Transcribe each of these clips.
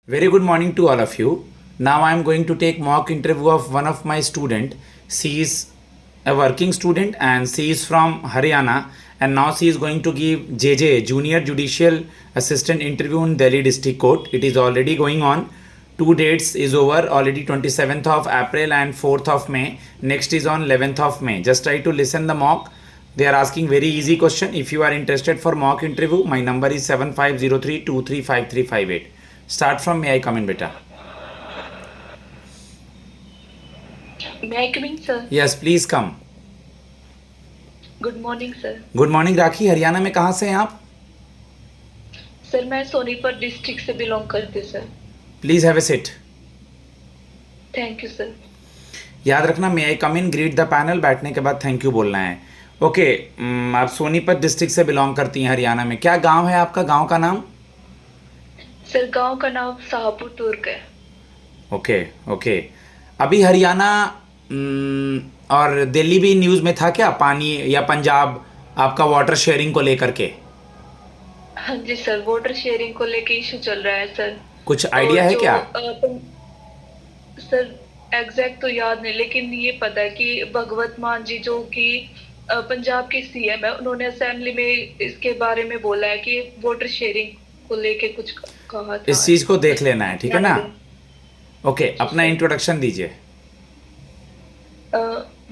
Very good morning to all of you. Now I am going to take mock interview of one of my student. She is a working student and she is from Haryana, and now she is going to give JJ Junior Judicial Assistant interview in Delhi District Court. It is already going on. Two dates is over already, 27th of April and 4th of May. Next is on 11th of May. Just try to listen the mock. They are asking very easy question. If you are interested for mock interview, my number is 7503235358. Start from may I come in, beta? May I come in, sir? Yes, please come. Good morning, sir. Good morning Rakhi. Haryana में कहाँ से हैं आप? Sir मैं Sonipat district से belong करती हूँ, sir. Please have a seat. Thank you, sir. याद रखना, मे आई कम इन, ग्रीट द पैनल, बैठने के बाद थैंक यू बोलना है. ओके, आप सोनीपत डिस्ट्रिक्ट से बिलोंग करती हैं हरियाणा में. क्या गांव है आपका? गांव का नाम? सर गांव का नाम शाहपुर तुर्क है. Okay okay. अभी हरियाणा और दिल्ली भी न्यूज़ में था क्या, पानी या पंजाब आपका वाटर शेयरिंग को लेकर के? हाँ जी सर, वाटर शेयरिंग को लेके इशू चल रहा है, सर. कुछ आइडिया है क्या? सर एग्जैक्ट तो याद नहीं, लेकिन ये पता है कि भगवत मान जी जो कि पंजाब के सीएम है, उन्होंने असेंबली में इसके बारे में बोला है कि वाटर शेयरिंग को लेके कुछ कहा था. इस चीज़ को देख लेना है, ठीक है ना? ओके, अपना इंट्रोडक्शन दीजिए.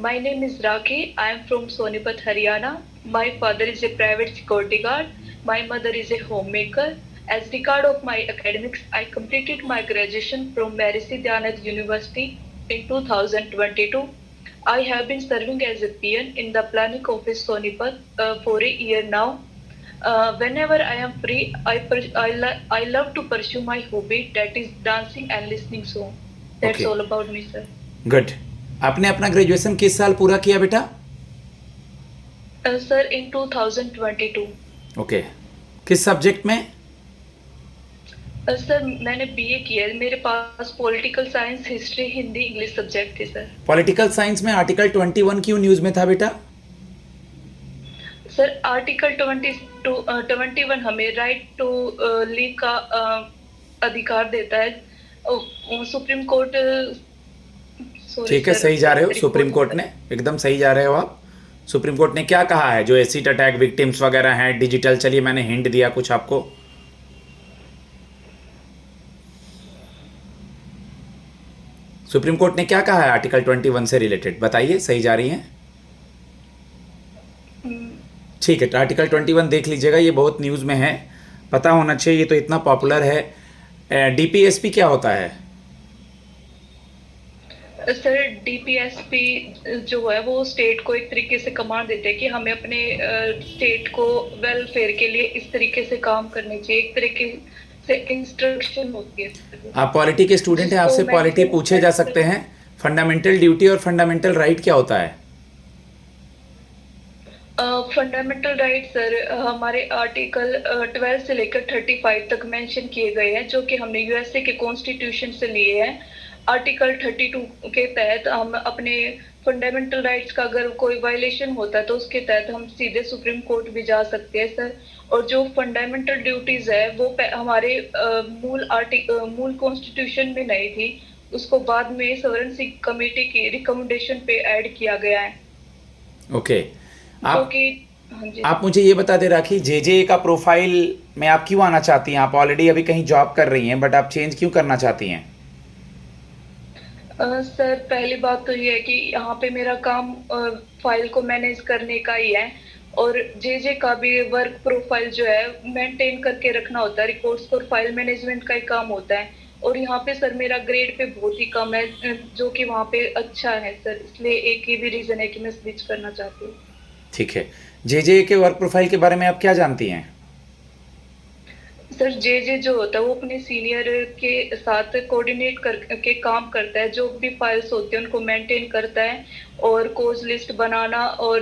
My name is Rakhi. I am from Sonipat, Haryana. My father is a private security guard. My mother is a homemaker. As regard of my academics, I completed my graduation from Maharishi Dyanand University in 2022. I have been serving as a PN in the planning office Sonipat for a year now. Whenever I am free, I love to pursue my hobby, that is dancing and listening song. That's Okay. all about me, sir. Good. आपने अपना graduation किस साल पूरा किया बेटा? Sir in 2022. Okay. किस subject में? Sir मैंने बीए किया है. मेरे पास political science, history, Hindi, English subject थे, सर. पॉलिटिकल साइंस में आर्टिकल 21 क्यों न्यूज़ में था बेटा? सर आर्टिकल 21 हमें राइट टू लीव का अधिकार देता है. Supreme court. ठीक है, सही जा रहे हो. सुप्रीम कोर्ट ने एकदम सही जा रहे हो आप. सुप्रीम कोर्ट ने क्या कहा है? जो एसिड अटैक विक्टिम्स वगैरह हैं, डिजिटल, चलिए मैंने हिंट दिया कुछ आपको. सुप्रीम कोर्ट ने क्या कहा है आर्टिकल 21 से रिलेटेड? बताइए, सही जा रही हैं? ठीक है, तो आर्टिकल 21 देख लीजिएगा, ये बहुत न्यूज़ में है, पता होना चाहिए, ये तो इतना पॉपुलर है. डीपीएसपी क्या होता है? सर डीपीएसपी जो है वो स्टेट को एक तरीके से कमांड देते हैं कि हमें अपने स्टेट को वेलफेयर के लिए इस तरीके से काम करने चाहिए. एक तरीके से इंस्ट्रक्शन होती है. आप पॉलिटी के स्टूडेंट हैं, आपसे पॉलिटी पूछे जा सकते हैं. फंडामेंटल ड्यूटी और फंडामेंटल राइट क्या होता है? फंडामेंटल राइट सर हमारे आर्टिकल 12 से लेकर 35 तक मेंशन किए गए हैं, जो कि हमने यूएसए के कॉन्स्टिट्यूशन से लिए हैं. आर्टिकल 32 के तहत हम अपने फंडामेंटल राइट्स का अगर कोई वायलेशन होता है तो उसके तहत हम सीधे सुप्रीम कोर्ट भी जा सकते हैं, सर. और जो फंडामेंटल ड्यूटीज है वो हमारे मूल कॉन्स्टिट्यूशन में नहीं थी, उसको बाद में सॉवरेन कमेटी की रिकमेंडेशन पे ऐड किया गया है. ओके. हाँ आप मुझे ये बता दे राखी, जेजे का प्रोफाइल में आप क्यों आना चाहती हैं? आप ऑलरेडी अभी कहीं जॉब कर रही हैं, बट आप चेंज क्यों करना चाहती हैं? सर पहली बात तो ये है कि यहाँ पे मेरा काम फाइल को मैनेज करने का ही है, और जेजे का भी वर्क प्रोफाइल जो है मेंटेन करके रखना होता है. रिपोर्ट्स और फाइल मैनेजमेंट का ही काम होता है, और यहाँ पे सर मेरा ग्रेड पे बहुत ही कम है, जो कि वहाँ पे अच्छा है, सर. इसलिए एक ही भी रीज़न है कि मैं स्विच करना चाहती हूँ. ठीक है. जेजे के वर्क प्रोफाइल के बारे में आप क्या जानती हैं? सर जेजे जो होता है वो अपने सीनियर के साथ कोऑर्डिनेट करके काम करता है. जो भी फाइल्स होते हैं उनको मेंटेन करता है, और कोज लिस्ट बनाना और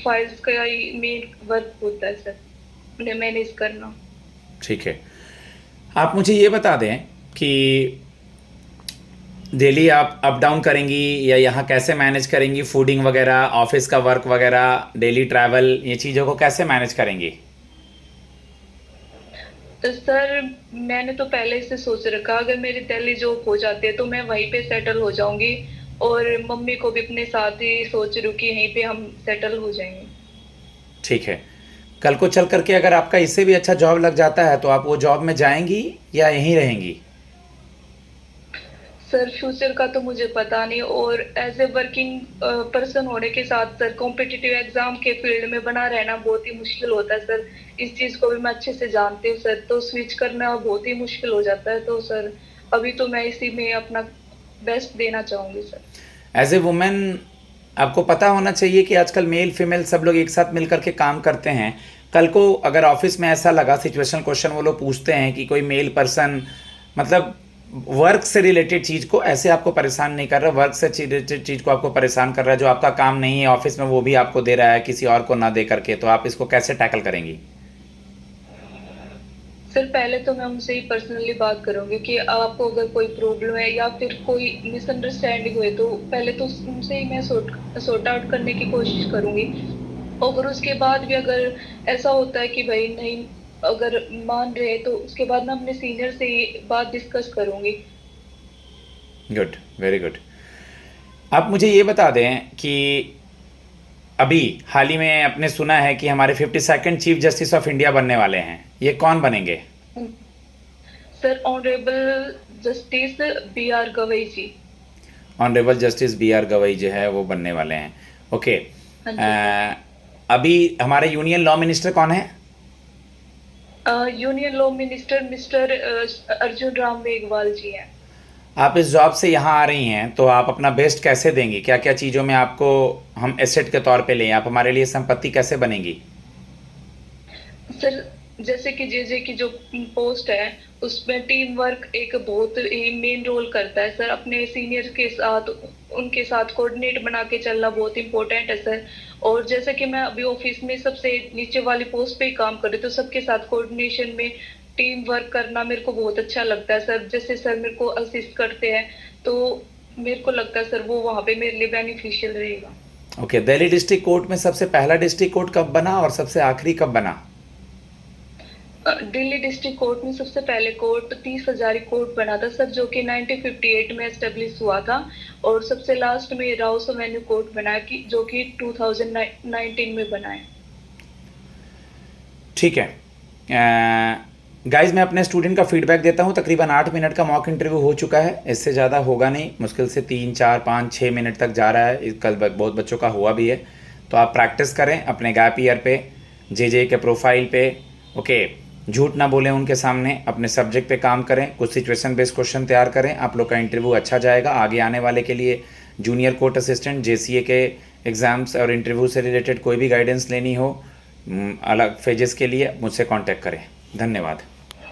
फाइल्स का ही मेन वर्क होता है, सर, उन्हें मैनेज करना. ठीक है. आप मुझे ये बता दें कि डेली आप अप डाउन करेंगी या यहाँ कैसे मैनेज करेंगी? फूडिंग वगैरह, ऑफिस का वर्क वगैरह, डेली ट्रैवल, ये चीज़ों को कैसे मैनेज करेंगी? तो सर मैंने तो पहले से सोच रखा, अगर मेरी दिल्ली जॉब हो जाती है तो मैं वहीं पे सेटल हो जाऊंगी, और मम्मी को भी अपने साथ ही सोच रही हूँ कि यहीं पे हम सेटल हो जाएंगे। ठीक है, कल को चल करके अगर आपका इससे भी अच्छा जॉब लग जाता है तो आप वो जॉब में जाएंगी या यहीं रहेंगी? सर फ्यूचर का तो मुझे पता नहीं, और एज ए वर्किंग पर्सन होने के साथ सर कॉम्पिटिटिव एग्जाम के फील्ड में बना रहना बहुत ही मुश्किल होता है सर। इस चीज़ को भी मैं अच्छे से जानती हूँ सर, तो स्विच करना बहुत ही मुश्किल हो जाता है। तो सर अभी तो मैं इसी में अपना बेस्ट देना चाहूँगी सर। एज ए वुमेन आपको पता होना चाहिए कि आजकल मेल फीमेल सब लोग एक साथ मिल करके काम करते हैं। कल को अगर ऑफिस में ऐसा लगा सिचुएशनल क्वेश्चन वो लोग पूछते हैं कि कोई मेल पर्सन मतलब वर्क से रिलेटेड चीज़ को ऐसे आपको परेशान नहीं कर रहा, वर्क से रिलेटेड चीज़ को आपको परेशान कर रहा है जो आपका काम नहीं है ऑफिस में, वो भी आपको दे रहा है किसी और को ना दे करके, तो आप इसको कैसे टैकल करेंगी? सर पहले तो मैं उनसे ही पर्सनली बात करूंगी कि आपको अगर कोई प्रॉब्लम है या फिर कोई मिसअंडरस्टैंडिंग हुई तो पहले तो उनसे ही मैं सॉर्ट आउट करने की कोशिश करूंगी। और उसके बाद भी अगर ऐसा होता है कि भाई नहीं, अगर मान रहे तो उसके बाद मैं अपने सीनियर से ही बात डिस्कस करूंगी। Good, very good. आप मुझे ये बता दें कि अभी हाल ही में आपने सुना है कि हमारे 52nd chief justice of India बनने वाले हैं, ये कौन बनेंगे? Sir honourable justice B R Gavai ji. Honourable justice B R Gavai जो है वो बनने वाले हैं। ओके। हाँ जी सर। अभी हमारे यूनियन लॉ मिनिस्टर कौन है? Union law minister mister Arjun Ram Meghwal ji हैं। आप इस जॉब से यहाँ आ रही हैं तो आप अपना बेस्ट कैसे देंगी? क्या क्या चीज़ों में आपको हम एसेट के तौर पे लें? आप हमारे लिए संपत्ति कैसे बनेंगी? सर जैसे कि जे की जो पोस्ट है उसमें टीम वर्क एक बहुत ही मेन रोल करता है सर। अपने सीनियर के साथ उनके साथ कोऑर्डिनेट बना के चलना बहुत इंपॉर्टेंट है सर। और जैसे कि मैं अभी ऑफिस में सबसे नीचे वाली पोस्ट पे ही काम कर रही, तो सबके साथ कोऑर्डिनेशन में टीम वर्क करना मेरे को बहुत अच्छा लगता है सर। जैसे सर मेरे को असिस्ट करते हैं तो मेरे को लगता है सर वो वहाँ पे मेरे लिए बेनिफिशियल रहेगा। ओके। दिल्ली डिस्ट्रिक्ट कोर्ट में सबसे पहला डिस्ट्रिक्ट कोर्ट कब बना और सबसे आखिरी कब बना? दिल्ली डिस्ट्रिक्ट कोर्ट में सबसे पहले कोर्ट 30 हजारी कोर्ट बना था सर, जो कि 1958 में एस्टेब्लिश हुआ था। और सबसे लास्ट में राउस एवेन्यू कोर्ट बना कि जो कि 2019 में बना है। ठीक है। गाइज मैं अपने स्टूडेंट का फीडबैक देता हूँ। तकरीबन 8 मिनट का मॉक इंटरव्यू हो चुका है, इससे ज़्यादा होगा नहीं, मुश्किल से 3, 4, 5, 6 मिनट तक जा रहा है। कल बहुत बच्चों का हुआ भी है, तो आप प्रैक्टिस करें अपने गैप ईयर पे, जे के प्रोफाइल पे। ओके, झूठ ना बोलें उनके सामने, अपने सब्जेक्ट पे काम करें, कुछ सिचुएशन बेस्ड क्वेश्चन तैयार करें। आप लोग का इंटरव्यू अच्छा जाएगा। आगे आने वाले के लिए जूनियर कोर्ट असिस्टेंट JCA के एग्ज़ाम्स और इंटरव्यू से रिलेटेड कोई भी गाइडेंस लेनी हो अलग फेजेस के लिए मुझसे कांटेक्ट करें। धन्यवाद।